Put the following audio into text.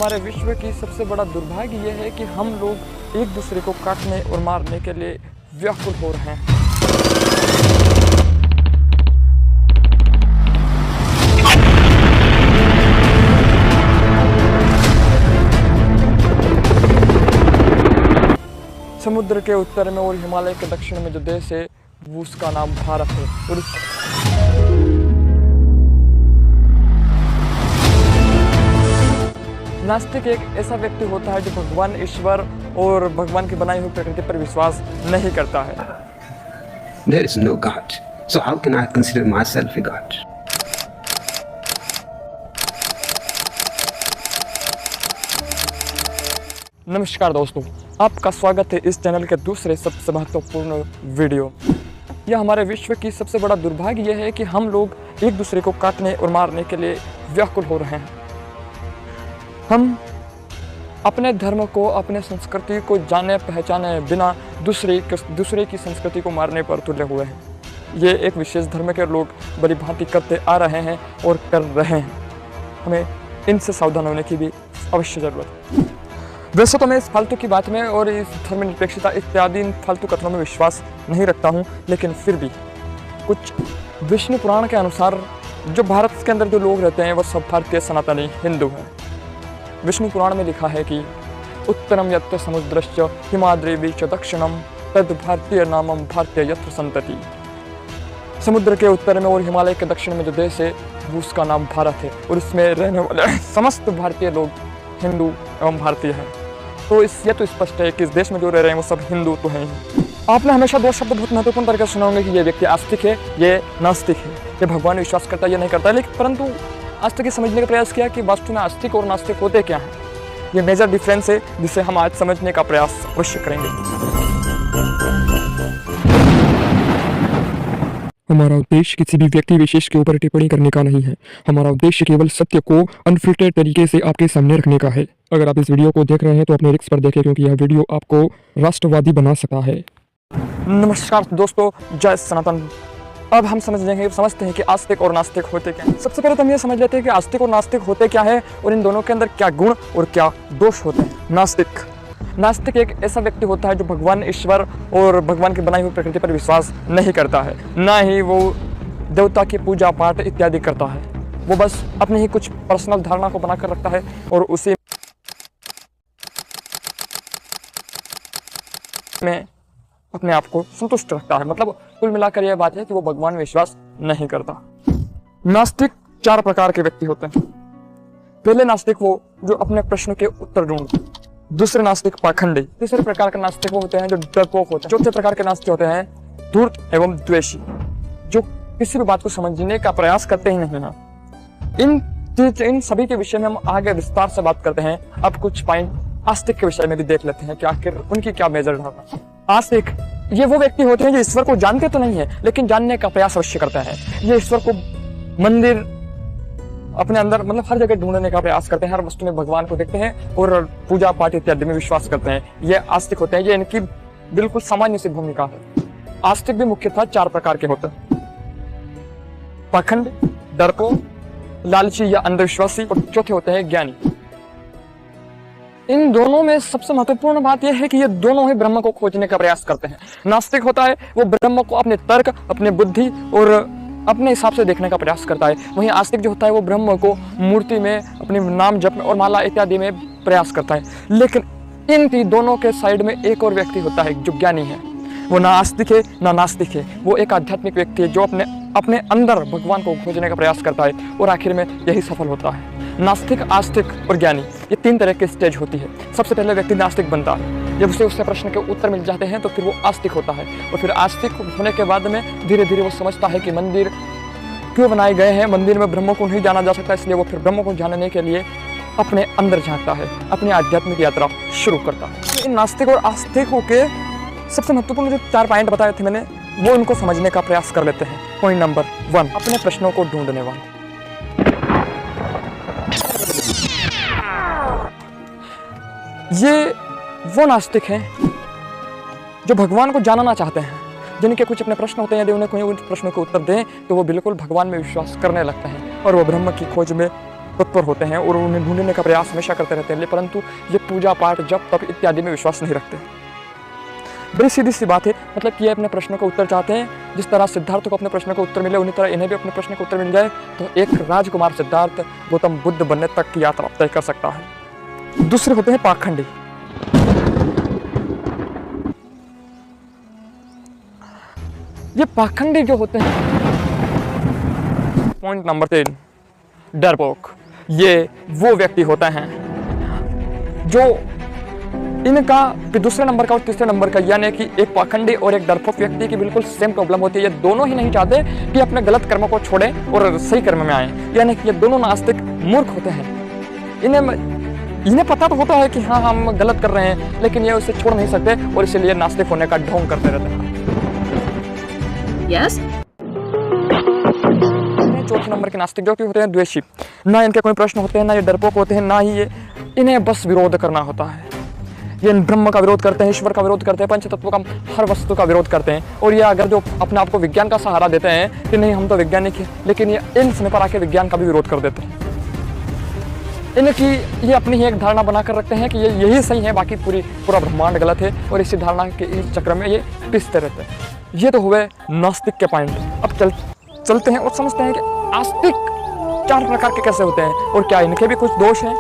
हमारे विश्व की सबसे बड़ा दुर्भाग्य यह है कि हम लोग एक दूसरे को काटने और मारने के लिए व्याकुल हो रहे हैं। समुद्र के उत्तर में और हिमालय के दक्षिण में जो देश है वो उसका नाम भारत है। और नास्तिक एक ऐसा व्यक्ति होता है जो भगवान, ईश्वर और भगवान की बनाई हुई प्रकृति पर विश्वास नहीं करता है। There is no God. So how can I consider myself a God? नमस्कार दोस्तों, आपका स्वागत है इस चैनल के दूसरे सबसे महत्वपूर्ण वीडियो। यह हमारे विश्व की सबसे बड़ा दुर्भाग्य यह है कि हम लोग एक दूसरे को काटने और मारने के लिए व्याकुल हो रहे हैं। हम अपने धर्म को, अपने संस्कृति को जाने पहचाने बिना दूसरे की संस्कृति को मारने पर तुले हुए हैं। ये एक विशेष धर्म के लोग बड़ी भांति करते आ रहे हैं और कर रहे हैं। हमें इनसे सावधान होने की भी अवश्य जरूरत है। वैसे तो मैं इस फालतू की बात में और इस धर्मनिरपेक्षता इत्यादि इन फालतू कथनों में विश्वास नहीं रखता हूँ, लेकिन फिर भी कुछ विष्णु पुराण के अनुसार जो भारत के अंदर जो लोग रहते हैं वो सब भारतीय सनातनी हिंदू हैं। विष्णु पुराण में लिखा है कि उत्तरम यत्र समुद्रश्च हिमाद्री च दक्षिणम तद भारतीय नामम भारतीय यत्र संतति। समुद्र के उत्तर में और हिमालय के दक्षिण में जो देश है वो उसका नाम भारत है और इसमें रहने वाले समस्त भारतीय लोग हिंदू एवं भारतीय हैं। तो ये तो स्पष्ट है कि इस देश में जो रह रहे हैं वो सब हिंदू तो हैं ही। आपने हमेशा दो शब्द बहुत महत्वपूर्ण तरीके से सुने होंगे कि ये व्यक्ति आस्तिक है, ये नास्तिक है, ये भगवान विश्वास करता है, ये नहीं करता है। लेकिन परंतु आज तक ये समझने का प्रयास किया कि वास्तव में आस्तिक और नास्तिक होते क्या हैं। ये मेजर डिफरेंस है जिसे हम आज समझने का प्रयास अवश्य करेंगे। हमारा उद्देश्य किसी भी व्यक्ति विशेष के ऊपर टिप्पणी करने का नहीं है। हमारा उद्देश्य केवल सत्य को अनफिल्टर्ड तरीके से आपके सामने रखने का है। अगर आप इस वीडियो को देख रहे हैं तो अपने रिस्क पर देखें, क्योंकि यह वीडियो आपको राष्ट्रवादी बना सकता है। नमस्कार दोस्तों, जय सनातन। अब हम समझते हैं कि आस्तिक और नास्तिक होते क्या हैं। सबसे पहले तो हम ये समझ लेते हैं कि आस्तिक और नास्तिक होते क्या है और इन दोनों के अंदर क्या गुण और क्या दोष होते हैं। नास्तिक एक ऐसा व्यक्ति होता है जो भगवान, ईश्वर और भगवान की बनाई हुई प्रकृति पर विश्वास नहीं करता है, ना ही वो देवता की पूजा पाठ इत्यादि करता है। वो बस अपनी ही कुछ पर्सनल धारणा को बनाकर रखता है और उसी में अपने आप को संतुष्ट रखता है। मतलब कुल मिलाकर यह बात है कि वो भगवान में विश्वास नहीं करता। नास्तिक चार प्रकार के व्यक्ति होते हैं। पहले नास्तिक वो जो अपने प्रश्नों के उत्तर ढूंढते हैं। दूसरे नास्तिक पाखंडी। तीसरे प्रकार के नास्तिक वो होते हैं जो डरपोक होते हैं। चौथे प्रकार के नास्तिक होते हैं धूर्त एवं द्वेषी, जो किसी भी बात को समझने का प्रयास करते ही नहीं हैं। इन सभी के विषय में हम आगे विस्तार से बात करते हैं। अब कुछ पॉइंट आस्तिक के विषय में भी देख लेते हैं कि आखिर उनकी क्या मेजर धारणा। आस्तिक ये वो व्यक्ति होते हैं जो ईश्वर को जानते तो नहीं है, लेकिन जानने का प्रयास अवश्य करता है। ये ईश्वर को मंदिर अपने अंदर मतलब हर जगह ढूंढने का प्रयास करते हैं, हर वस्तु में भगवान को देखते हैं और पूजा पाठ इत्यादि में विश्वास करते हैं। ये आस्तिक होते हैं। ये इनकी बिल्कुल सामान्य सी भूमिका है। आस्तिक भी मुख्यतः चार प्रकार के होते हैं: पाखंड, डरपोक, लालची या अंधविश्वासी, और चौथे होते हैं ज्ञानी। इन दोनों में सबसे महत्वपूर्ण बात यह है कि ये दोनों ही ब्रह्म को खोजने का प्रयास करते हैं। नास्तिक होता है वो ब्रह्म को अपने तर्क, अपने बुद्धि और अपने हिसाब से देखने का प्रयास करता है। वहीं आस्तिक जो होता है वो ब्रह्म को मूर्ति में, अपने नाम जप में और माला इत्यादि में प्रयास करता है। लेकिन इन दोनों के साइड में एक और व्यक्ति होता है जो ज्ञानी है। वो ना आस्तिक है ना नास्तिक है, वो एक आध्यात्मिक व्यक्ति है जो अपने अंदर भगवान को खोजने का प्रयास करता है और आखिर में यही सफल होता है। नास्तिक, आस्तिक और ज्ञानी, ये तीन तरह की स्टेज होती है। सबसे पहले व्यक्ति नास्तिक बनता है। जब उससे प्रश्न के उत्तर मिल जाते हैं तो फिर वो आस्तिक होता है, और फिर आस्तिक होने के बाद में धीरे धीरे वो समझता है कि मंदिर क्यों बनाए गए हैं, मंदिर में ब्रह्म को नहीं जाना जा सकता, इसलिए वो फिर ब्रह्म को जानने के लिए अपने अंदर झांकता है, अपनी आध्यात्मिक यात्रा शुरू करता है। इन नास्तिक और आस्तिकों के सबसे महत्वपूर्ण जो चार पॉइंट बताए थे मैंने, वो इनको समझने का प्रयास कर लेते हैं। पॉइंट नंबर 1, अपने प्रश्नों को ढूंढने वाले। ये वो नास्तिक हैं जो भगवान को जानना चाहते हैं, जिनके कुछ अपने प्रश्न होते हैं। यदि उन्हें कोई उन प्रश्नों के उत्तर दें तो वो बिल्कुल भगवान में विश्वास करने लगते हैं और वो ब्रह्म की खोज में तत्पर होते हैं और उन्हें ढूंढने का प्रयास हमेशा करते रहते हैं, परंतु ये पूजा पाठ जप तप इत्यादि में विश्वास नहीं रखते। बड़ी सीधी सी बात है, मतलब कि ये अपने प्रश्न का उत्तर चाहते हैं। जिस तरह सिद्धार्थ को अपने प्रश्न का उत्तर मिले, उन्हीं तरह इन्हें भी अपने प्रश्न का उत्तर मिल जाए तो एक राजकुमार सिद्धार्थ गौतम बुद्ध बनने तक की यात्रा तय कर सकता है। दूसरे होते हैं पाखंडी। ये पाखंडी जो होते हैं, पॉइंट नंबर 3, डरपोक। ये वो व्यक्ति होते हैं जो इनका दूसरे नंबर का और तीसरे नंबर का, यानी कि एक पाखंडी और एक डरपोक व्यक्ति की बिल्कुल सेम प्रॉब्लम होती है। ये दोनों ही नहीं चाहते कि अपने गलत कर्मों को छोड़ें और सही कर्म में आए, यानी कि ये दोनों नास्तिक मूर्ख होते हैं। इन्हें पता तो होता है कि हाँ हम गलत कर रहे हैं, लेकिन ये उसे छोड़ नहीं सकते और इसीलिए नास्तिक होने का ढोंग करते रहते हैं। Yes? चौथे नंबर के नास्तिक जो कि होते हैं द्वेषी। ना इनके कोई प्रश्न होते हैं, ना ये डरपोक होते हैं, ना ही ये, इन्हें बस विरोध करना होता है। ये ब्रह्म का विरोध करते हैं, ईश्वर का विरोध करते हैं, पंचतत्व का, हर वस्तु का विरोध करते हैं। और ये अगर जो अपने आप को विज्ञान का सहारा देते हैं कि नहीं हम तो वैज्ञानिक हैं, लेकिन ये इन समय पर आके विज्ञान का भी विरोध कर देते हैं। इनकी ये अपनी ही एक धारणा बनाकर रखते हैं कि ये यही सही है, बाकी पूरा ब्रह्मांड गलत है, और इसी धारणा के इस चक्र में ये पिसते रहते हैं। ये तो हुए नास्तिक के पॉइंट। अब चलते हैं और समझते हैं कि आस्तिक 4 प्रकार के कैसे होते हैं और क्या इनके भी कुछ दोष हैं।